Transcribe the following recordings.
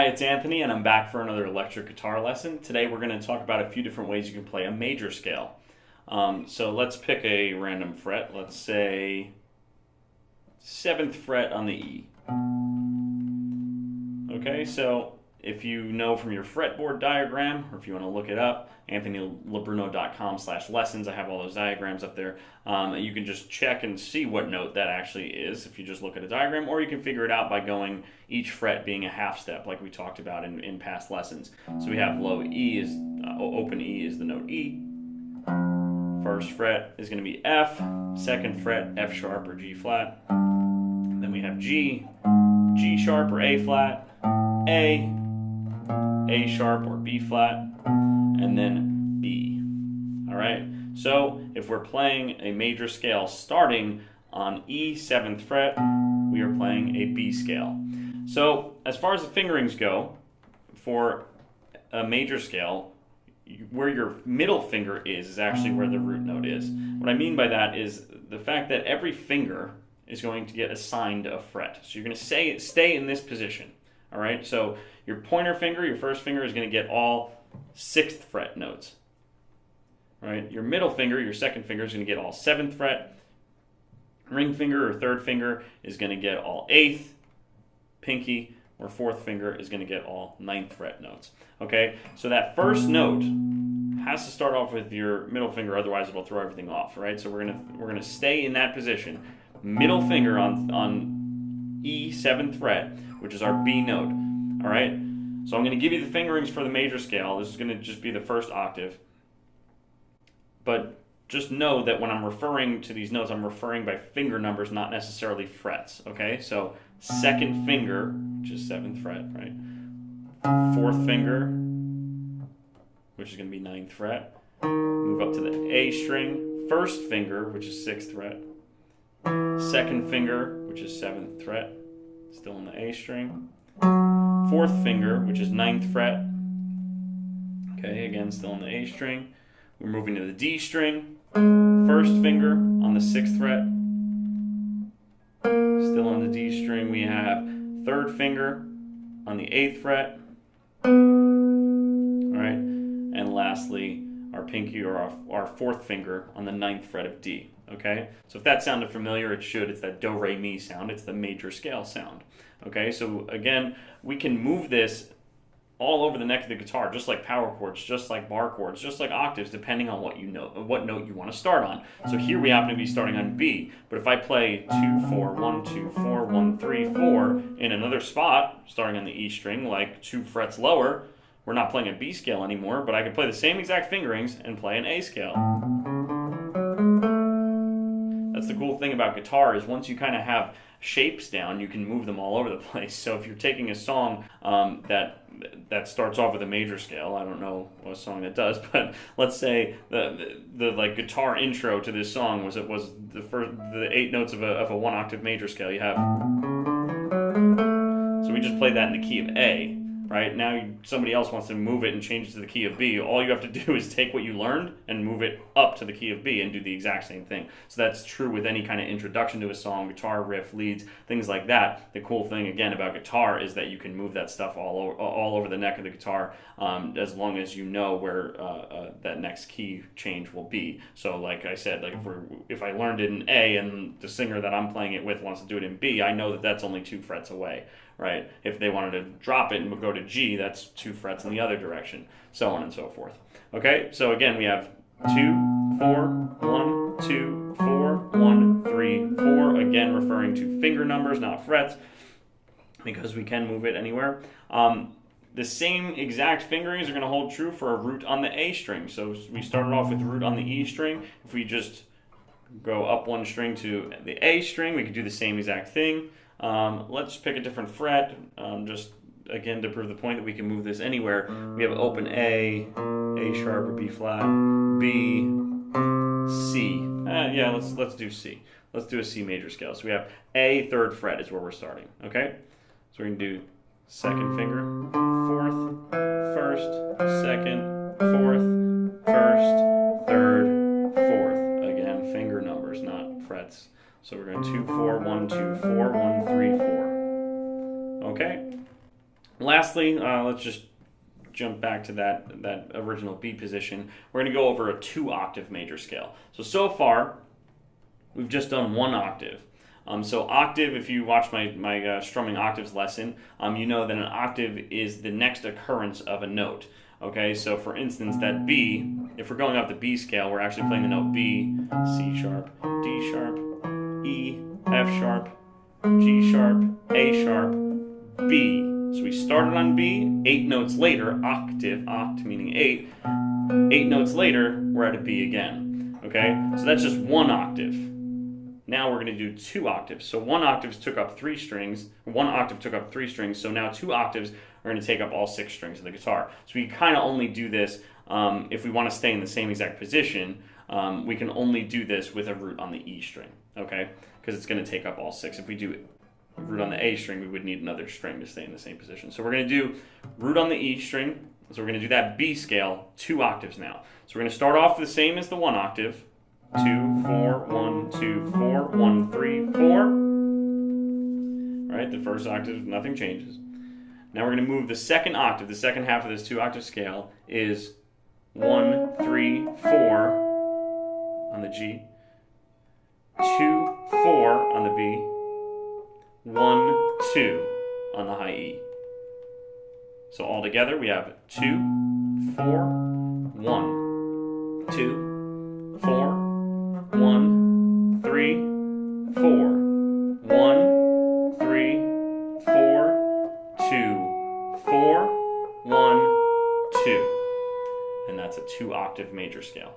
Hi, it's Anthony, and I'm back for another electric guitar lesson. Today we're going to talk about a few different ways you can play a major scale. So let's pick a random fret. Let's say 7th fret on the E. Okay, so if you know from your fretboard diagram, or if you want to look it up, anthonylabruno.com/lessons, I have all those diagrams up there. You can just check and see what note that actually is if you just look at a diagram, or you can figure it out by going each fret being a half step like we talked about in past lessons. So we have low E is, open E is the note E. First fret is going to be F, second fret F sharp or G flat. Then we have G, G sharp or A flat, A sharp or B flat, and then B. Alright, so if we're playing a major scale starting on E 7th fret, we are playing a B scale. So as far as the fingerings go, for a major scale, where your middle finger is actually where the root note is. What I mean by that is the fact that every finger is going to get assigned a fret. So you're going to stay in this position. All right, so your pointer finger, your first finger, is going to get all 6th fret notes. All right, your middle finger, your second finger, is going to get all 7th fret. Ring finger or third finger is going to get all 8th. Pinky or fourth finger is going to get all 9th fret notes. Okay, so that first note has to start off with your middle finger, otherwise it'll throw everything off. Right, so we're gonna stay in that position. Middle finger on E 7th fret, which is our B note. All right, so I'm going to give you the fingerings for the major scale. This is going to just be the first octave. But just know that when I'm referring to these notes, I'm referring by finger numbers, not necessarily frets. Okay, so second finger, which is 7th fret, right? Fourth finger, which is going to be 9th fret. Move up to the A string. First finger, which is 6th fret. Second finger, which is 7th fret, still in the A string. Fourth finger, which is 9th fret. Okay, again, still in the A string. We're moving to the D string. First finger on the 6th fret. Still on the D string. We have third finger on the 8th fret. All right, and lastly, our pinky or our fourth finger on the 9th fret of D. Okay, so if that sounded familiar, it should. It's that do, re, mi sound. It's the major scale sound. Okay, so again, we can move this all over the neck of the guitar, just like power chords, just like bar chords, just like octaves, depending on what note you want to start on. So here we happen to be starting on B, but if I play 2, 4, 1, 2, 4, 1, 3, 4 in another spot, starting on the E string, like 2 frets lower, we're not playing a B scale anymore, but I can play the same exact fingerings and play an A scale. That's the cool thing about guitar, is once you kind of have shapes down, you can move them all over the place. So if you're taking a song that starts off with a major scale, I don't know what song that does, but let's say the like guitar intro to this song was the 8 notes of a 1 octave major scale. You have, so we just played that in the key of A. Right, now somebody else wants to move it and change it to the key of B. All you have to do is take what you learned and move it up to the key of B and do the exact same thing. So that's true with any kind of introduction to a song, guitar riff, leads, things like that. The cool thing again about guitar is that you can move that stuff all over the neck of the guitar, as long as you know where that next key change will be. So like I said, like if I learned it in A and the singer that I'm playing it with wants to do it in B, I know that that's only 2 frets away. Right? If they wanted to drop it and go to G, that's 2 frets in the other direction, so on and so forth. Okay, so again, we have 2, 4, 1, 2, 4, 1, 3, 4. Again, referring to finger numbers, not frets, because we can move it anywhere. The same exact fingerings are going to hold true for a root on the A string. So we started off with root on the E string. If we just go up 1 string to the A string, we could do the same exact thing. Let's pick a different fret, just again to prove the point that we can move this anywhere. We have open A sharp or B flat, B, C. Yeah, let's do C. Let's do a C major scale. So we have A 3rd fret is where we're starting. Okay, so we're gonna do 2nd finger, 4th, 1st, 2nd, 4th, 1st, 3rd, 4th. Again, finger numbers, not frets. So we're going 2, 4, 1, 2, 4, 1, 3, 4. Okay. Lastly, let's just jump back to that original B position. We're going to go over a 2-octave major scale. So far, we've just done 1 octave. So octave, if you watch my strumming octaves lesson, you know that an octave is the next occurrence of a note. Okay, so for instance, that B, if we're going off the B scale, we're actually playing the note B, C sharp, D sharp, E, F sharp, G sharp, A sharp, B. So we started on B, 8 notes later, octave, oct meaning 8, 8 notes later, we're at a B again. Okay, so that's just 1 octave. Now we're going to do 2 octaves. So 1 octave took up 3 strings, 1 octave took up 3 strings, so now 2 octaves are going to take up all 6 strings of the guitar. So we kind of only do this if we want to stay in the same exact position. We can only do this with a root on the E string, okay? Because it's going to take up all 6. If we do root on the A string, we would need another string to stay in the same position. So we're going to do root on the E string. So we're going to do that B scale, 2 octaves now. So we're going to start off the same as the 1 octave. 2, 4, 1, 2, 4, 1, 3, 4. Right, the first octave, nothing changes. Now we're going to move the second octave. The second half of this 2-octave scale is 1, 3, 4 on the G, 2, 4 on the B, 1, 2 on the high E. So all together we have 2, 4, 1, 2, 4, 1, 3, 4, 1, 3, 4, 2, 4, 1, 2. And that's a 2-octave major scale.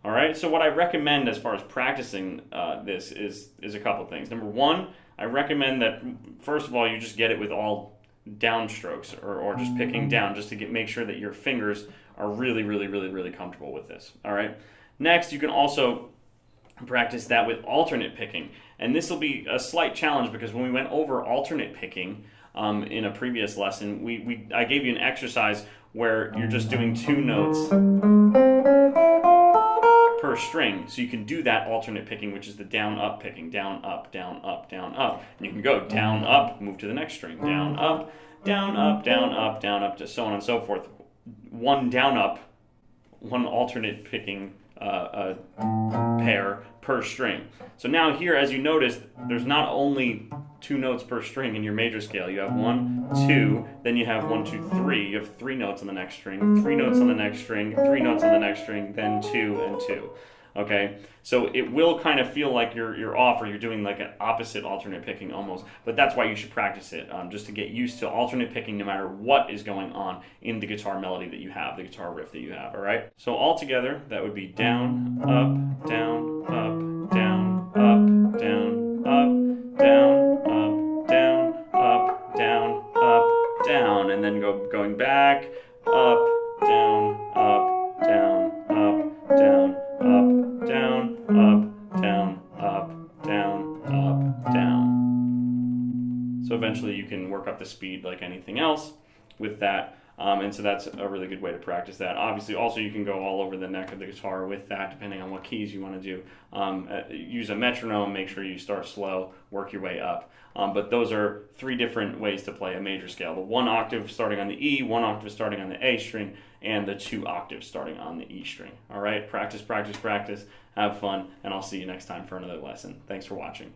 All right, so what I recommend as far as practicing this is a couple things. Number one, I recommend that, first of all, you just get it with all downstrokes or just picking down just to make sure that your fingers are really comfortable with this. All right. Next, you can also practice that with alternate picking. And this will be a slight challenge because when we went over alternate picking in a previous lesson, I gave you an exercise where you're just doing 2 notes per string. So you can do that alternate picking, which is the down-up picking. Down, up, down, up, down, up. And you can go down, up, move to the next string. Down, up, down, up, down, up, down, up, so on and so forth. 1 down, up, 1 alternate picking pair per string. So now here, as you notice, there's not only 2 notes per string in your major scale. You have 1, 2, then you have 1, 2, 3. You have 3 notes on the next string, 3 notes on the next string, 3 notes on the next string, then 2 and 2. Okay, so it will kind of feel like you're off, or you're doing like an opposite alternate picking almost, but that's why you should practice it, just to get used to alternate picking no matter what is going on in the guitar melody that you have, the guitar riff that you have, all right? So all together, that would be down, up, down, up, down, up, down, up, down, up, down, up, down, up, down, and then going back, up, down, up, down, up, down, up, down, up, down, up, down, up, down. So eventually you can work up the speed like anything else with that. And so that's a really good way to practice that. Obviously, also you can go all over the neck of the guitar with that, depending on what keys you want to do. Use a metronome, make sure you start slow, work your way up. But those are 3 different ways to play a major scale. The 1 octave starting on the E, 1 octave starting on the A string, and the 2 octaves starting on the E string. All right, practice, practice, practice, have fun, and I'll see you next time for another lesson. Thanks for watching.